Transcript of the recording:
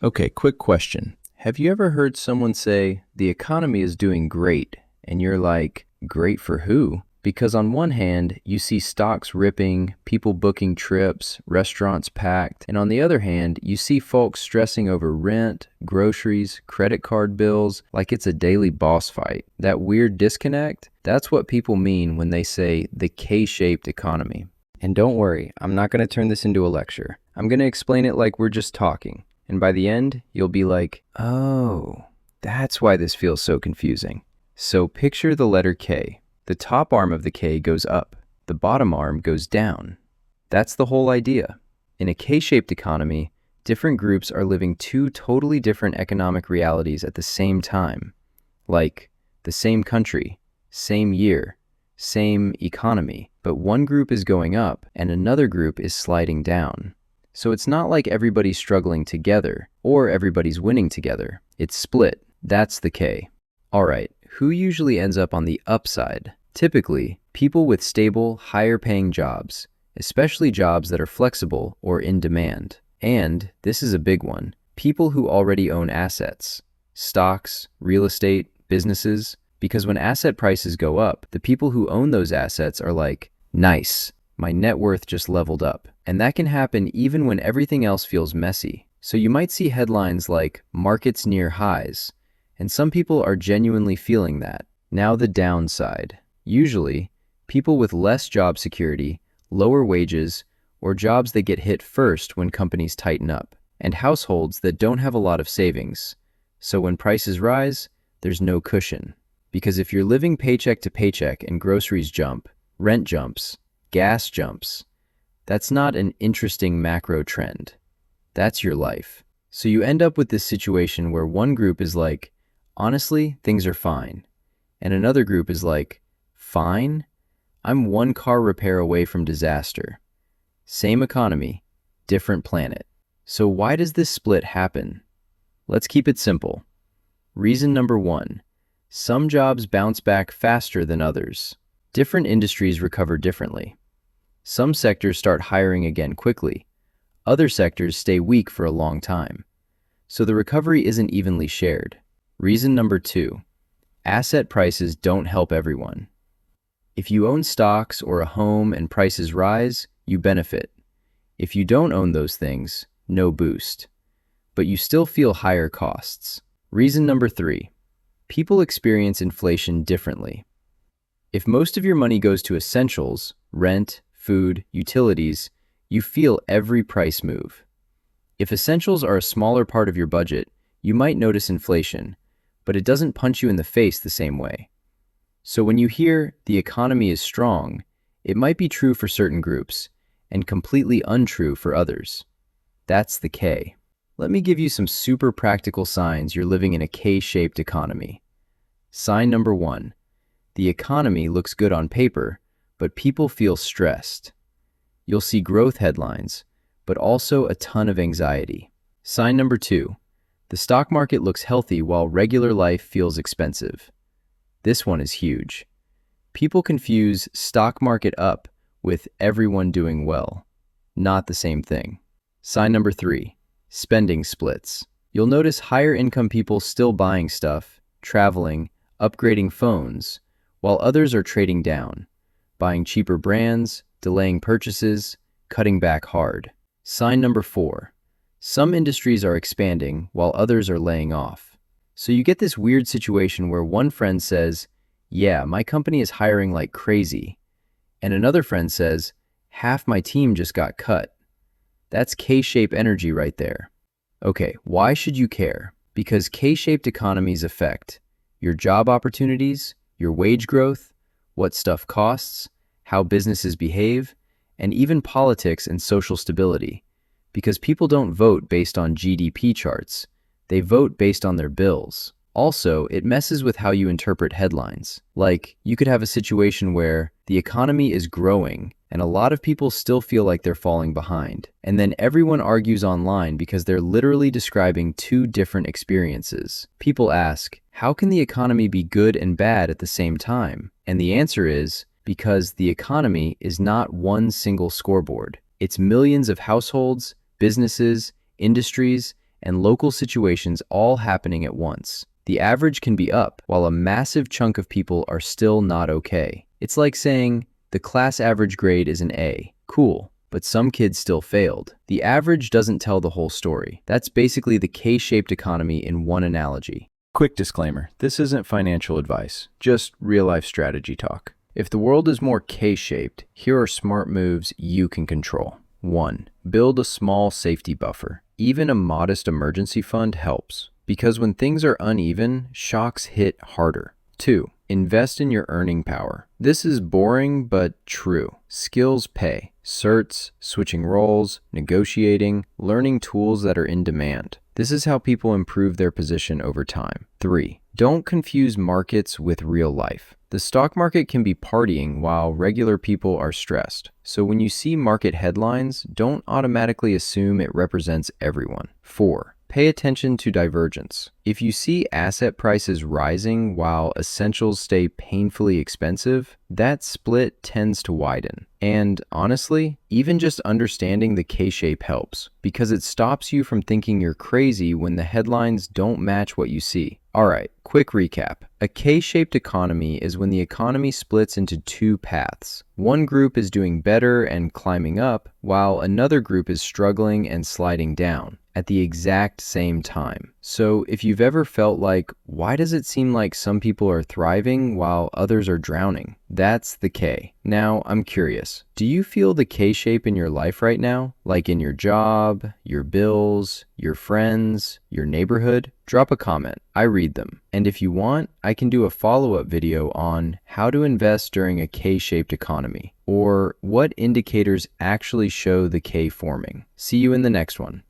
Okay, quick question. Have you ever heard someone say, the economy is doing great, and you're like, great for who? Because on one hand, you see stocks ripping, people booking trips, restaurants packed, and on the other hand, you see folks stressing over rent, groceries, credit card bills, like it's a daily boss fight. That weird disconnect? That's what people mean when they say the K-shaped economy. And don't worry, I'm not going to turn this into a lecture. I'm going to explain it like we're just talking. And by the end, you'll be like, oh, that's why this feels so confusing. So picture the letter K. The top arm of the K goes up. The bottom arm goes down. That's the whole idea. In a K-shaped economy, different groups are living two totally different economic realities at the same time. Like the same country, same year, same economy, but one group is going up and another group is sliding down. So it's not like everybody's struggling together or everybody's winning together. It's split. That's the K. All right, who usually ends up on the upside? Typically, people with stable, higher-paying jobs, especially jobs that are flexible or in demand. And, this is a big one, people who already own assets, stocks, real estate, businesses, because when asset prices go up, the people who own those assets are like, nice, my net worth just leveled up. And that can happen even when everything else feels messy. So you might see headlines like, markets near highs, and some people are genuinely feeling that. Now the downside. Usually, people with less job security, lower wages, or jobs that get hit first when companies tighten up, and households that don't have a lot of savings. So when prices rise, there's no cushion. Because if you're living paycheck to paycheck and groceries jump, rent jumps, gas jumps, that's not an interesting macro trend. That's your life. So you end up with this situation where one group is like, honestly, things are fine. And another group is like, fine? I'm one car repair away from disaster. Same economy, different planet. So why does this split happen? Let's keep it simple. Reason number one, some jobs bounce back faster than others. Different industries recover differently. Some sectors start hiring again quickly. Other sectors stay weak for a long time. So the recovery isn't evenly shared. Reason number two, asset prices don't help everyone. If you own stocks or a home and prices rise, you benefit. If you don't own those things, no boost. But you still feel higher costs. Reason number three, people experience inflation differently. If most of your money goes to essentials, rent, food, utilities, you feel every price move. If essentials are a smaller part of your budget, you might notice inflation, but it doesn't punch you in the face the same way. So when you hear the economy is strong, it might be true for certain groups and completely untrue for others. That's the K. Let me give you some super practical signs you're living in a K-shaped economy. Sign number one, the economy looks good on paper, but people feel stressed. You'll see growth headlines, but also a ton of anxiety. Sign number two, the stock market looks healthy while regular life feels expensive. This one is huge. People confuse stock market up with everyone doing well. Not the same thing. Sign number three, spending splits. You'll notice higher income people still buying stuff, traveling, upgrading phones, while others are trading down, buying cheaper brands, delaying purchases, cutting back hard. Sign number four, some industries are expanding while others are laying off. So you get this weird situation where one friend says, yeah, my company is hiring like crazy, and another friend says, half my team just got cut. That's K-shaped energy right there. Okay, why should you care? Because K-shaped economies affect your job opportunities, your wage growth, what stuff costs, how businesses behave, and even politics and social stability. Because people don't vote based on GDP charts, they vote based on their bills. Also, it messes with how you interpret headlines. Like, you could have a situation where the economy is growing and a lot of people still feel like they're falling behind. And then everyone argues online because they're literally describing two different experiences. People ask, how can the economy be good and bad at the same time? And the answer is, because the economy is not one single scoreboard. It's millions of households, businesses, industries, and local situations all happening at once. The average can be up, while a massive chunk of people are still not okay. It's like saying, the class average grade is an A. Cool. But some kids still failed. The average doesn't tell the whole story. That's basically the K-shaped economy in one analogy. Quick disclaimer, this isn't financial advice, just real-life strategy talk. If the world is more K-shaped, here are smart moves you can control. 1. Build a small safety buffer. Even a modest emergency fund helps, because when things are uneven, shocks hit harder. 2. Invest in your earning power. This is boring but true. Skills pay. Certs, switching roles, negotiating, learning tools that are in demand. This is how people improve their position over time. 3. Don't confuse markets with real life. The stock market can be partying while regular people are stressed. So when you see market headlines, don't automatically assume it represents everyone. 4. Pay attention to divergence. If you see asset prices rising while essentials stay painfully expensive, that split tends to widen. And honestly, even just understanding the K-shape helps, because it stops you from thinking you're crazy when the headlines don't match what you see. Alright, quick recap. A K-shaped economy is when the economy splits into two paths. One group is doing better and climbing up, while another group is struggling and sliding down at the exact same time. So if you've ever felt like, why does it seem like some people are thriving while others are drowning? That's the K. Now, I'm curious, do you feel the K-shape in your life right now? Like in your job, your bills, your friends, your neighborhood? Drop a comment. I read them. And if you want, I can do a follow-up video on how to invest during a K-shaped economy, or what indicators actually show the K forming. See you in the next one.